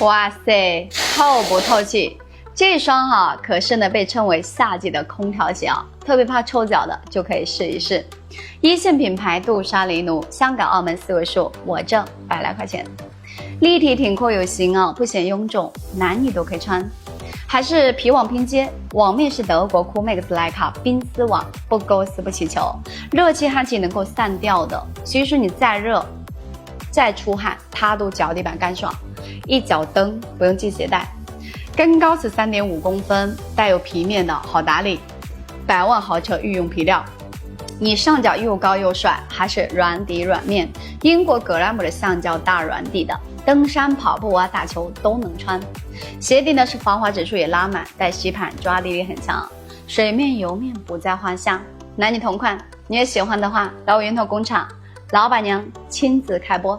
哇塞，透不透气？这双可是呢被称为夏季的空调鞋特别怕臭脚的就可以试一试。一线品牌杜莎黎奴，香港澳门4位数，我挣100来块钱。立体挺阔有型不显臃肿，男女都可以穿。还是皮网拼接，网面是德国 Coolmax 莱卡冰丝网，不勾丝不起球，热气汗气能够散掉的，所以说你再热再出汗，它都脚底板干爽，一脚蹬，不用系鞋带。跟高是 3.5 公分，带有皮面的，好打理，100万豪车御用皮料。你上脚又高又帅，还是软底软面，英国格兰姆的橡胶大软底的，登山跑步打球都能穿。鞋底呢是防滑指数也拉满，带吸盘，抓地力很强，水面油面不在话下。男女同款，你也喜欢的话，来我源头工厂，老板娘亲自开播。